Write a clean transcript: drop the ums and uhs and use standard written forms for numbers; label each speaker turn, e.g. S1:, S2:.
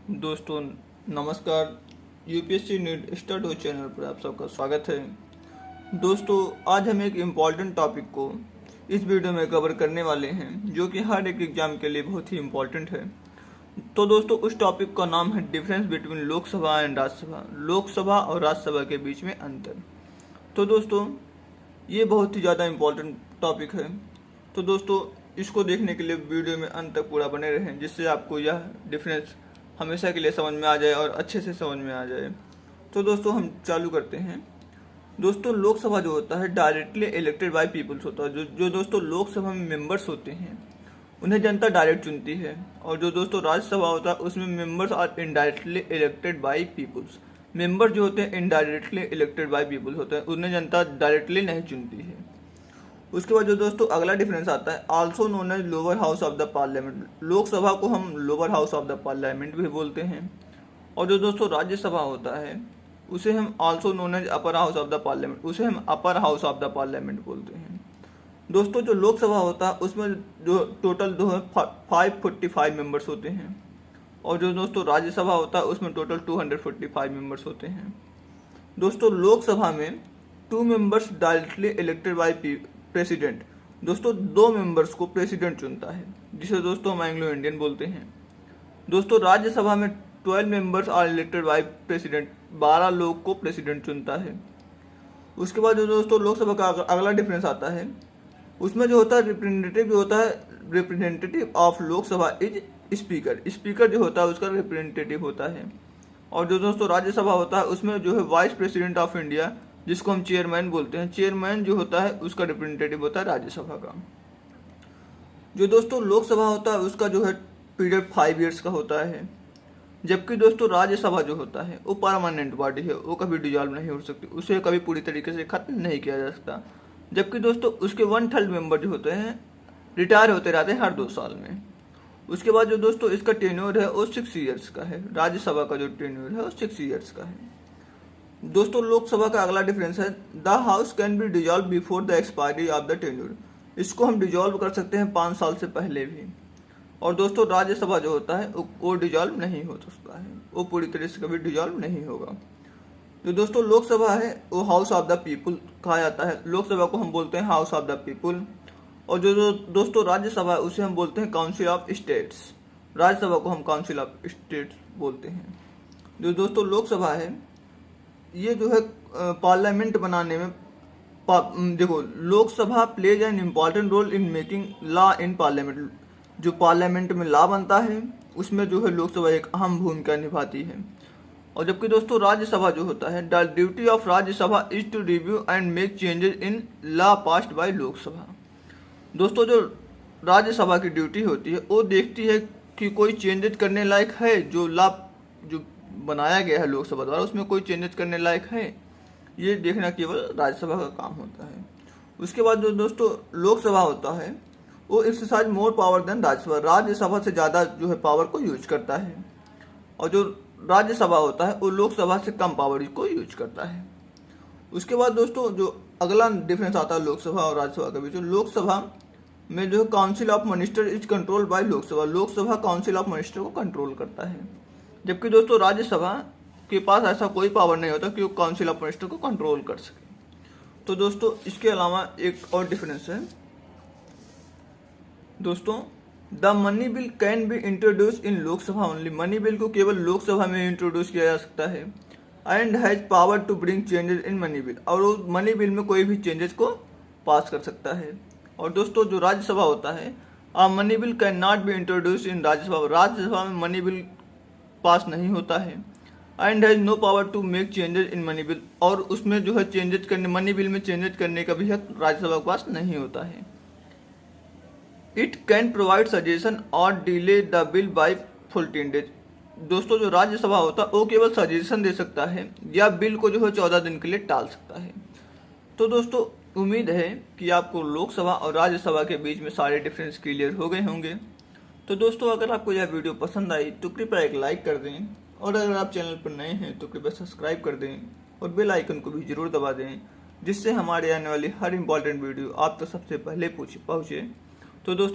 S1: दोस्तों नमस्कार। UPSC NEET study channel पर आप सबका स्वागत है। दोस्तों आज हम एक इम्पॉर्टेंट टॉपिक को इस वीडियो में कवर करने वाले हैं जो कि हर एक एग्जाम के लिए बहुत ही इम्पॉर्टेंट है। तो दोस्तों उस टॉपिक का नाम है difference between Lok Sabha and Rajya Sabha, Lok Sabha और राज्यसभा के बीच में अंतर। तो दोस्तों ये बहुत ही ज़्यादा इम्पॉर्टेंट टॉपिक है। तो दोस्तों इसको देखने के लिए वीडियो में अंत तक पूरा बने रहें जिससे आपको यह डिफरेंस हमेशा के लिए समझ में आ जाए और अच्छे से समझ में आ जाए। तो दोस्तों हम चालू करते हैं। दोस्तों लोकसभा जो होता है डायरेक्टली इलेक्टेड बाय पीपल्स होता है। जो दोस्तों लोकसभा में मेंबर्स होते हैं उन्हें जनता डायरेक्ट चुनती है। और जो दोस्तों राज्यसभा होता है उसमें members are indirectly elected by peoples. Member जो होते हैं इनडायरेक्टली इलेक्टेड बाय पीपल्स होते हैं, उन्हें जनता डायरेक्टली नहीं चुनती है। उसके बाद जो दोस्तों अगला डिफरेंस आता है also known as lower house of the parliament. Lok Sabha को हम lower house of the parliament भी बोलते हैं। और जो दोस्तों राज्यसभा होता है उसे हम also known as upper house of the parliament, उसे हम upper house of the parliament बोलते हैं। दोस्तों जो लोकसभा होता है उसमें जो टोटल 545 मेंबर्स होते हैं। और जो दोस्तों राज्यसभा होता है उसमें टोटल 245 मेंबर्स होते हैं। दोस्तों लोकसभा में 2 members directly elected by president. दोस्तों 2 मेंबर्स को प्रेसिडेंट चुनता है जिसे दोस्तों हम एंग्लो इंडियन बोलते हैं। दोस्तों राज्यसभा में 12 members are elected by president, 12 लोग को प्रेसिडेंट चुनता है। उसके बाद जो दोस्तों लोकसभा का अगला डिफरेंस आता है उसमें जो होता है रिप्रेजेंटेटिव जो होता है, representative of Lok Sabha is speaker. Speaker जो होता है उसका रिप्रेजेंटेटिव होता है। और जो दोस्तों राज्यसभा होता है उसमें जो है वाइस प्रेसिडेंट ऑफ इंडिया जिसको हम चेयरमैन बोलते हैं, चेयरमैन जो होता है उसका रिप्रेजेंटेटिव होता है राज्यसभा का। जो दोस्तों लोकसभा होता है उसका जो है पीरियड 5 ईयर्स का होता है। जबकि दोस्तों राज्यसभा जो होता है वो परमानेंट बॉडी है, वो कभी डिजॉल्व नहीं हो सकती, उसे कभी पूरी तरीके से खत्म नहीं किया जा सकता। जबकि दोस्तों उसके 1/3 मेंबर जो होते हैं रिटायर होते रहते हैं हर 2 साल में। उसके बाद जो दोस्तों इसका टेन्योर है वो 6 ईयर्स का है। राज्यसभा का जो टेन्योर है वो 6 ईयर्स का है। दोस्तों लोकसभा का अगला डिफरेंस है the house can be dissolve before the expiry of the tenure. इसको हम डिजॉल्व कर सकते हैं 5 साल से पहले भी। और दोस्तों राज्यसभा जो होता है वो डिजॉल्व नहीं हो सकता है, वो पूरी तरह से कभी डिजॉल्व नहीं होगा। जो दोस्तों लोकसभा है वो हाउस ऑफ द पीपुल कहा जाता है। लोकसभा को हम बोलते हैं हाउस ऑफ द पीपुल। और जो दोस्तों राज्यसभा है उसे हम बोलते हैं काउंसिल ऑफ स्टेट्स। राज्यसभा को हम काउंसिल ऑफ स्टेट्स बोलते हैं। जो दोस्तों लोकसभा है ये जो है पार्लियामेंट बनाने में देखो Lok Sabha plays an important role in making law in parliament. जो पार्लियामेंट में लॉ बनता है उसमें जो है लोकसभा एक अहम भूमिका निभाती है। और जबकि दोस्तों राज्यसभा जो होता है the duty of Rajya Sabha is to review and make changes in law passed by Lok Sabha. दोस्तों जो राज्यसभा की ड्यूटी होती है वो देखती है कि कोई चेंजेस करने लायक है, जो लॉ जो बनाया गया है लोकसभा द्वारा उसमें कोई चेंजेस करने लायक है, ये देखना केवल राज्यसभा का काम होता है। उसके बाद जो दोस्तों लोकसभा होता है वो exercise more power than Rajya Sabha. Rajya Sabha से ज़्यादा जो है पावर को यूज करता है। और जो राज्यसभा होता है वो लोकसभा से कम पावर को यूज करता है। उसके बाद दोस्तों जो अगला डिफरेंस आता है लोकसभा और राज्यसभा के बीच, लोकसभा में जो है council of minister is control by Lok Sabha. Lok Sabha council of minister को कंट्रोल करता है। जबकि दोस्तों राज्यसभा के पास ऐसा कोई पावर नहीं होता कि वो काउंसिल ऑफ मिनिस्टर को कंट्रोल कर सके। तो दोस्तों इसके अलावा एक और डिफरेंस है दोस्तों the money bill can be introduce in Lok Sabha only. Money bill को केवल लोकसभा में इंट्रोड्यूस किया जा सकता है। And has power to bring changes in money bill. और वो मनी बिल में कोई भी चेंजेस को पास कर सकता है। और दोस्तों जो राज्यसभा होता है money bill can not be introduce in Rajya Sabha. Rajya Sabha में मनी बिल पास नहीं होता है। And has no power to make changes in money bill. और उसमें जो है चेंजेस करने, मनी बिल में चेंजेस करने का भी हक राज्यसभा के पास नहीं होता है। इट कैन प्रोवाइड सजेशन और delay the bill bye 14 days. दोस्तों जो राज्यसभा होता है वो केवल सजेशन दे सकता है या बिल को जो है 14 दिन के लिए टाल सकता है। तो दोस्तों उम्मीद है कि आपको लोकसभा और राज्यसभा के बीच में सारे डिफरेंस क्लियर हो गए होंगे। तो दोस्तों अगर आपको यह वीडियो पसंद आई तो कृपया एक लाइक कर दें। और अगर आप चैनल पर नए हैं तो कृपया सब्सक्राइब कर दें और बेल आइकन को भी जरूर दबा दें जिससे हमारे आने वाली हर इंपॉर्टेंट वीडियो आप तक सबसे पहले पहुँचे। तो दोस्तों